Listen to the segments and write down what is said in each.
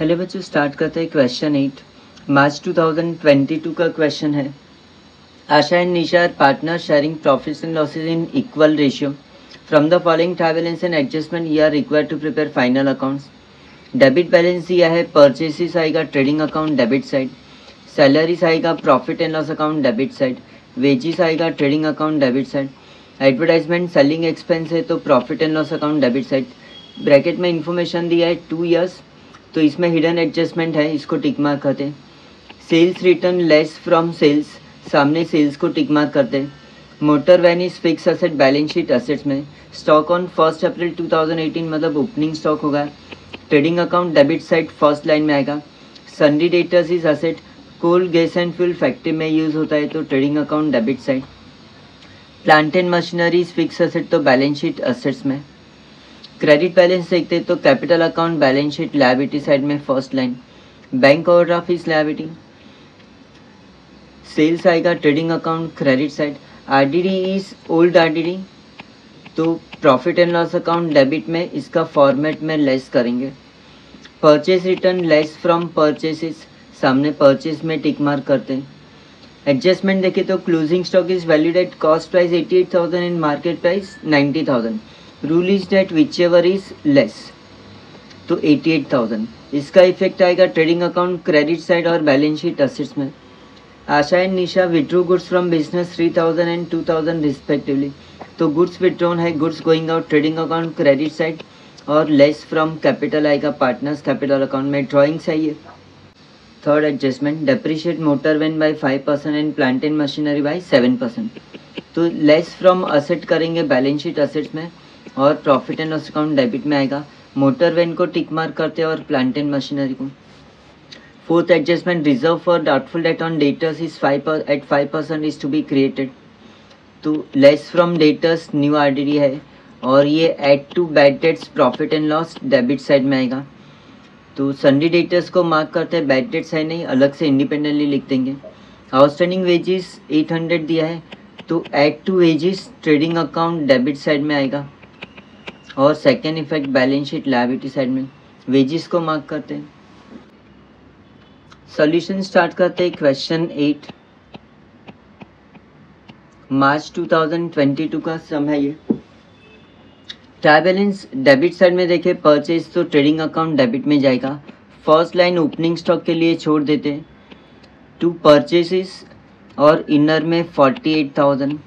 Hello बच्चों, start करते हैं क्वेश्चन 8 मार्च 2022 का क्वेश्चन है। Asha and Nisha are partner sharing profits and losses in equal ratio. From the following trial balance and adjustment you are required to prepare final accounts. Debit balance दिया है, purchases आएगा trading account debit side, salaries आएगा profit and loss account debit side, wages आएगा trading account debit side, advertisement selling expense है तो profit and loss account debit side. Bracket में information दिया है 2 years, तो इसमें हिडन एडजस्टमेंट है, इसको टिक मार्क करते हैं। Sales return less from sales, सामने सेल्स को टिक मार्क करते हैं। Motor van is fix asset balance sheet assets में। स्टॉक ऑन 1 अप्रैल 2018 मतलब ओपनिंग स्टॉक होगा। Trading account debit side first line में आएगा। Sundry debtors is asset, coal gas and fuel factory में use होता है तो trading account debit side. Plant and machinery is fix asset तो balance sheet assets में। Credit balance देखते हैं तो capital account balance sheet liability side में first line. Bank overdraft is liability. Sales आएगा trading account credit side. RDD is old RDD तो profit and loss account debit में इसका format में लेस करेंगे। Purchase return less from purchases, सामने purchase में tick mark करते हैं। एडजस्टमेंट देखें तो closing stock is valued at cost price 88,000 in market price 90,000। Rule is date whichever is less तो 88,000। इसका इफेक्ट आएगा ट्रेडिंग अकाउंट क्रेडिट साइड और बैलेंस शीट असेट्स में। Asha and Nisha withdrew goods from business 3,000 and 2,000 respectively, तो goods withdrawn है, goods going out trading account credit side और less from capital आएगा partners capital account में। ड्रॉइंग चाहिए। Third adjustment depreciate motor van by 5% and plant and machinery by 7%, तो less from asset करेंगे balance sheet assets में और profit and loss account debit में आएगा। मोटर वैन को टिक मार्क करते हैं और प्लांट एंड मशीनरी को। Fourth adjustment reserve for doubtful debt on debtors is 5% is to be created, तो less from debtors new RDD है और ये add to bad debts profit and loss debit side में आएगा। तो सन्डी डेटर्स को mark करते हैं, बैड डेट्स है नहीं, अलग से इंडिपेंडेंटली लिख देंगे। आउटस्टैंडिंग वेजेस 800 दिया है तो add to wages trading account debit side में आएगा और second effect balance sheet liability side में। वेजेस को मार्क करते हैं। सॉल्यूशन स्टार्ट करते हैं। क्वेश्चन 8 मार्च 2022 का सम है ये। ट्रायल बैलेंस डेबिट साइड में देखें, परचेज तो ट्रेडिंग अकाउंट डेबिट में जाएगा। फर्स्ट लाइन ओपनिंग स्टॉक के लिए छोड़ देते हैं। टू परचेसेस और इनर में 48,000।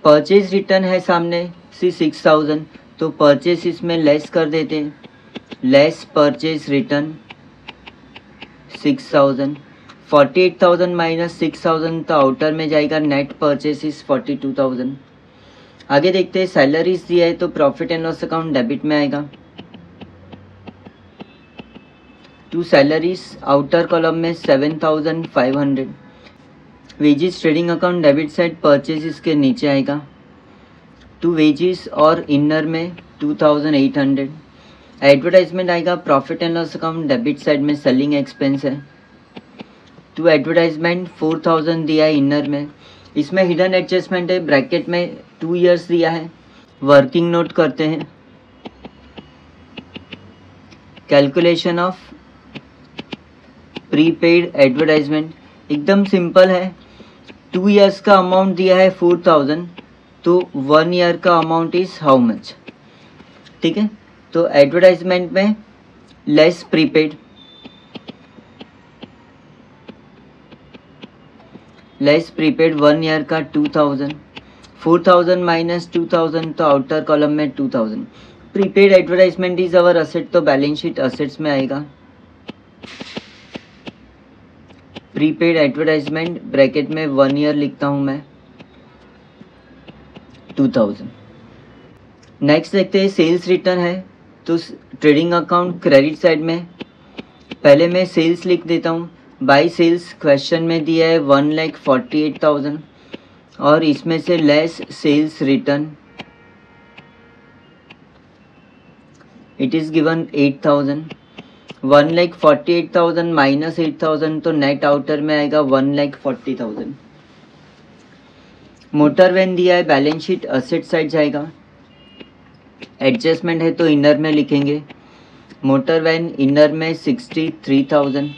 परचेज रिटर्न है सामने 6,000 तो परचेज इसमें लेस कर देते हैं। लेस परचेज रिटर्न 6,000, 48,000 माइनस 6,000 तो आउटर में जाएगा। Net purchase is 42,000। आगे देखते हैं, सैलरीज दिया है तो profit and loss account debit में आएगा। टू सैलरीज आउटर कॉलम में 7,500। Wages trading account debit side purchase इसके नीचे आएगा। टू वेजेस और इनर में 2,800। एडवर्टाइजमेंट आएगा profit and loss account debit side में, सेलिंग एक्सपेंस है। टू एडवर्टाइजमेंट 4,000 दिया है इनर में। इसमें हिडन एडजस्टमेंट है, ब्रैकेट में 2 years दिया है। वर्किंग नोट करते हैं। कैलकुलेशन ऑफ प्रीपेड एडवर्टाइजमेंट एकदम सिंपल है। 2 years का अमाउंट दिया है 4,000 तो 1 year का अमाउंट इज हाउ मच, ठीक है। तो एडवर्टाइजमेंट में less prepaid, less prepaid 1 year का 2,000, 4,000 माइनस 2,000 तो आउटर कॉलम में 2,000। Prepaid advertisement is our asset तो बैलेंस शीट असेट्स में आएगा। प्रीपेड एडवर्टाइजमेंट ब्रैकेट में 1 year लिखता हूं मैं 2,000। नेक्स्ट देखते हैं, सेल्स रिटर्न है तो ट्रेडिंग अकाउंट क्रेडिट साइड में पहले मैं सेल्स लिख देता हूँ। बाई सेल्स क्वेश्चन में दिया है 1,48,000 और इसमें से less sales return it is given 8,000। 1,48,000 minus 8,000 तो नेट आउटर में आएगा 1,40,000। मोटर वैन दिया है, बैलेंस शीट असेट साइड जाएगा। एडजस्टमेंट है तो इनर में लिखेंगे। मोटर वैन इनर में 63,000।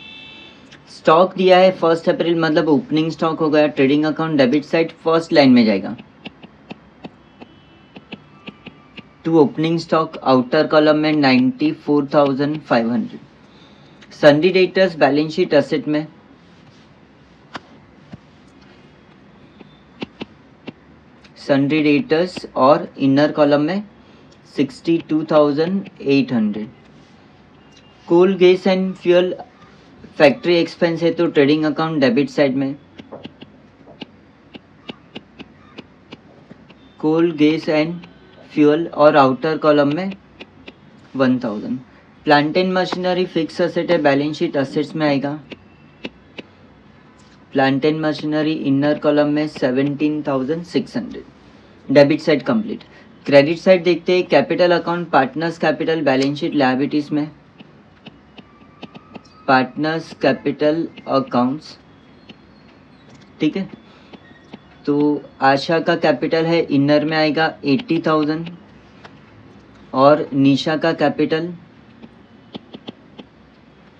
स्टॉक दिया है 1 अप्रैल, मतलब ओपनिंग स्टॉक हो गया। Trading account debit side first line में जाएगा to opening stock, outer column में 94,500। Sundry debtors balance sheet asset में सन्डी डेटर्स और इनर कॉलम में 62,800। Coal gas and fuel factory expense है तो ट्रेडिंग अकाउंट डेबिट साइड में कोल गैस एंड फ्यूल और आउटर कॉलम में 1,000। Plant and machinery fix asset है, बैलेंस शीट असेट्स में आएगा। Plant and machinery inner column में 17,600। Debit side complete. Credit side देखते हैं। Capital account partners capital, balance sheet liabilities में partners capital accounts, ठीक है। तो आशा का कैपिटल है इनर में आएगा 80,000 और निशा का कैपिटल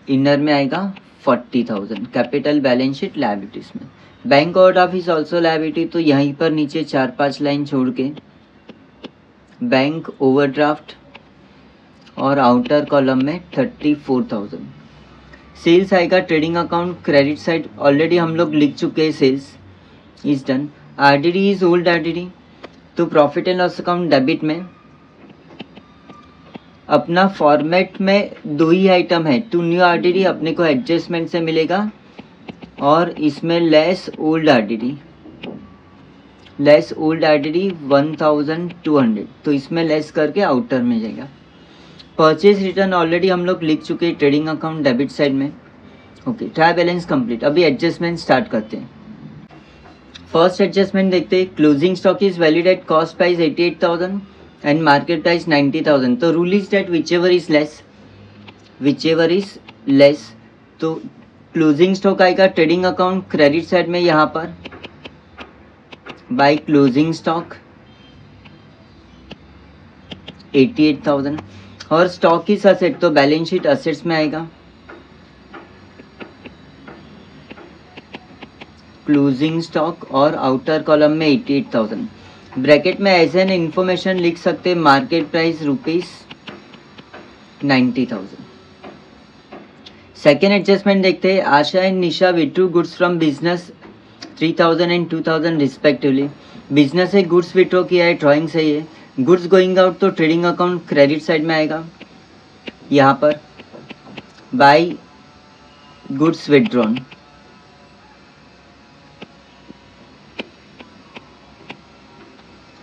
इनर में आएगा 40,000। कैपिटल बैलेंस शीट लायबिलिटीज में। बैंक ओवरड्राफ्ट ऑल्सो लायबिलिटी, तो यहीं पर नीचे 4-5 लाइन छोड़ के बैंक ओवरड्राफ्ट और आउटर कॉलम में 34,000। सेल्स आएगा trading account credit side, already हम लोग लिख चुके हैं, sales is done. RDD is old RDD, तो profit and loss account debit में अपना फॉर्मेट में 2 ही आइटम है। टू न्यू आरडीडी अपने को एडजस्टमेंट से मिलेगा और इसमें लेस ओल्ड आरडीडी 1,200, तो इसमें लेस करके आउटर में जाएगा। परचेज रिटर्न ऑलरेडी हम लोग लिख चुके हैं ट्रेडिंग अकाउंट डेबिट साइड में। Okay, try balance complete. अभी एडजस्टमेंट स्टार्ट करते हैं। फर्स्ट एडजस्टमेंट देखते हैं। Closing stock is valid eight cost price 88,000 and market price 90,000। तो rule is that which ever is less, तो क्लोजिंग स्टॉक आएगा trading account credit side में यहाँ पर बाय क्लोजिंग स्टॉक 88,000 और स्टॉक इज असेट, तो बैलेंस शीट असेट्स में आएगा। क्लोजिंग स्टॉक और आउटर कॉलम में 88,000। ब्रैकेट में एज एन इंफॉर्मेशन लिख सकते हैं मार्केट प्राइस ₹90,000। सेकेंड एडजस्टमेंट देखते हैं। Asha and Nisha withdrew goods from business 3,000 and 2,000 respectively. Business से गुड्स विथड्रॉ किया है, ड्राइंग से ये गुड्स गोइंग आउट, तो ट्रेडिंग अकाउंट क्रेडिट साइड में आएगा यहाँ पर बाय गुड्स विथड्रॉन।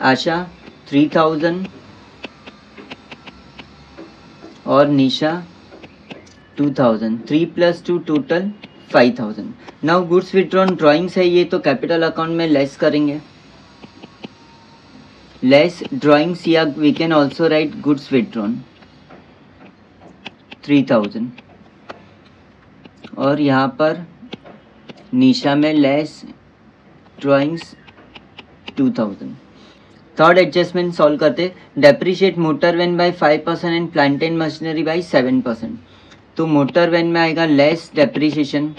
आशा 3,000 और Nisha 2,000, 3 + 2 total 5,000। Now goods withdrawn drawings है ये, तो कैपिटल अकाउंट में लेस करेंगे, लेस ड्राइंग्स, या we can also write goods withdrawn 3,000 और यहाँ पर निशा में less drawings 2,000। Third adjustment solve करते। Depreciate motor van by 5% and plant and machinery by 7%। तो मोटर वैन में आएगा लेस डेप्रिशिएशन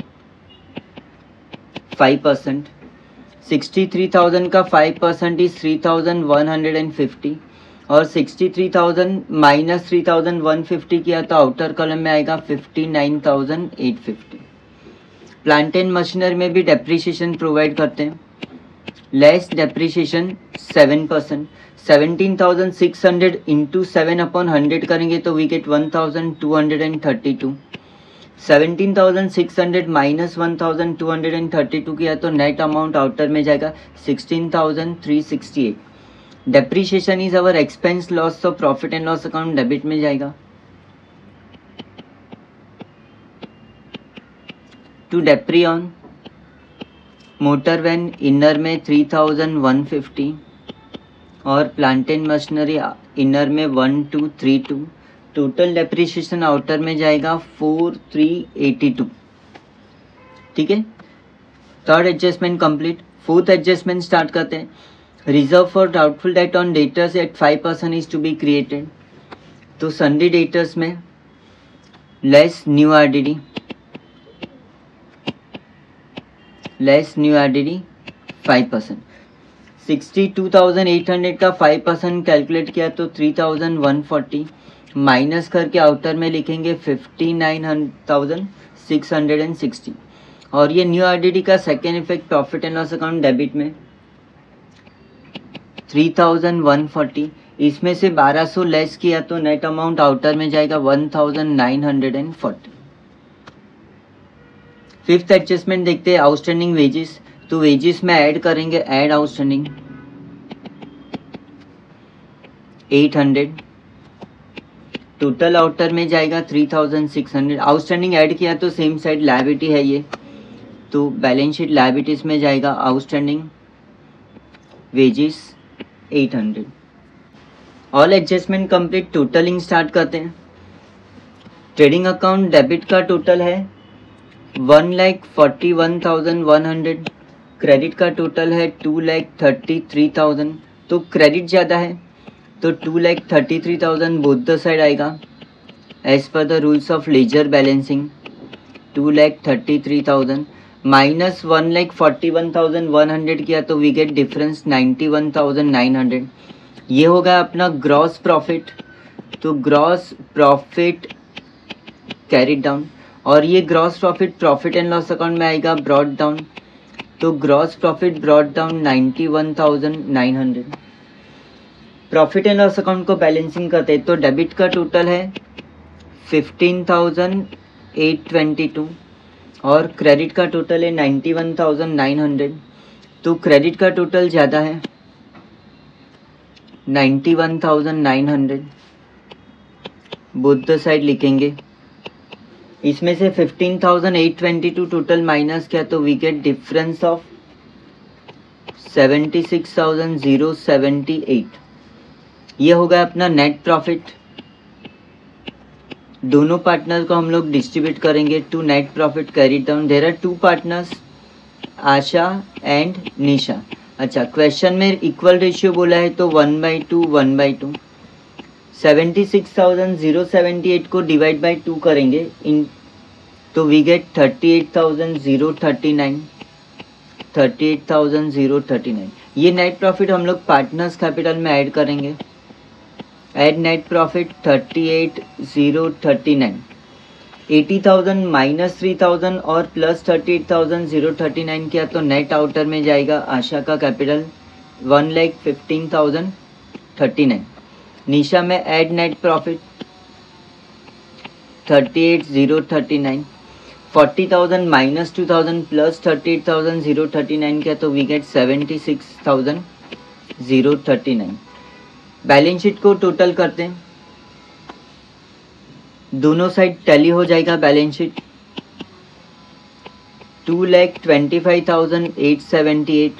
5%। 63,000 का 5% इज 3,150 और 63,000 माइनस 3,150 किया तो आउटर कॉलम में आएगा 59,850। प्लांट एंड मशीनरी में भी डेप्रिशिएशन प्रोवाइड करते हैं, लेस डेप्रिशिएशन 7%। 17,600 इंटू 7/100 करेंगे तो वी गेट 1,232। 17,600 माइनस 1,232 किया तो नेट अमाउंट आउटर में जाएगा 16,368। Depreciation is our expense loss, तो profit and loss account debit में जाएगा। To depre on motor van inner में 3,150 और प्लांट एंड मशीनरी इनर में 1,232। टोटल डेप्रिशिएशन आउटर में जाएगा 4,382। ठीक है, third adjustment complete. Fourth adjustment start करते हैं। Reserve for doubtful debt on debtors at 5% is to be created. तो संडे डेटर्स में less new RDD, less new RDD 5%। 62,800 का 5% कैलकुलेट किया तो 3,140 माइनस करके आउटर में लिखेंगे 59,660। और ये न्यू आरडीडी का second effect profit and loss account debit में 3,140, इसमें से 1200 लेस किया तो नेट अमाउंट आउटर में जाएगा 1,940। फिफ्थ एडजस्टमेंट देखते हैं आउटस्टैंडिंग वेजेस। तो वेजेस में ऐड करेंगे, ऐड आउटस्टैंडिंग 800, टोटल आउटर में जाएगा 3,600। आउटस्टैंडिंग ऐड किया तो सेम साइड लायबिलिटी है ये, तो बैलेंस शीट लायबिलिटीज में जाएगा outstanding wages 800। All adjustment complete, totalling start करते हैं। ट्रेडिंग अकाउंट डेबिट का टोटल है 1,41,100, क्रेडिट का टोटल है 2,33,000। तो क्रेडिट ज़्यादा है तो 2,33,000 बोथ द साइड आएगा as per the rules of ledger balancing. 2,33,000 minus 1,41,100 किया तो वी गेट डिफरेंस 91,900। ये होगा अपना ग्रॉस प्रॉफिट। तो ग्रॉस प्रॉफिट कैरिड डाउन, और ये gross profit profit and loss account में आएगा ब्रॉट डाउन। तो gross profit brought down 91,900। Profit and loss account को बैलेंसिंग करते हैं तो डेबिट का टोटल है 15,822 और क्रेडिट का टोटल है 91,900। तो क्रेडिट का टोटल ज़्यादा है 91,900, बोथ द साइड लिखेंगे। इसमें से 15,822 टोटल माइनस किया तो वी गेट डिफरेंस ऑफ 76,078। ये होगा अपना नेट प्रॉफिट। दोनों पार्टनर को हम लोग डिस्ट्रीब्यूट करेंगे to net profit carry down. There are two partners, Asha and Nisha. अच्छा, क्वेश्चन में इक्वल रेशियो बोला है तो 1/2 1/2। 76,078 को डिवाइड बाई 2 करेंगे इन, तो वी गेट 38,039। 38,039 ये नेट प्रॉफिट हम लोग पार्टनर्स कैपिटल में ऐड करेंगे। Add net profit 38,039। 80,000 माइनस 3,000 और प्लस 38,039 किया तो नेट आउटर में जाएगा आशा का कैपिटल 1,15,039। निशा में add net profit 38,039। 40,000 minus 2,000 plus 38,039 किया तो वी गेट 76,039। बैलेंस शीट को टोटल करते हैं, दोनों साइड टैली हो जाएगा बैलेंस शीट। 2,25,878,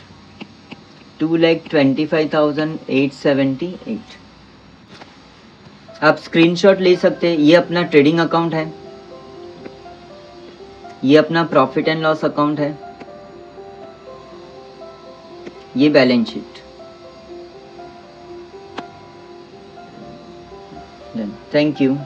2,25,878। आप स्क्रीनशॉट ले सकते हैं। ये अपना ट्रेडिंग अकाउंट है, ये अपना प्रॉफिट एंड लॉस अकाउंट है, ये बैलेंस शीट। Thank you.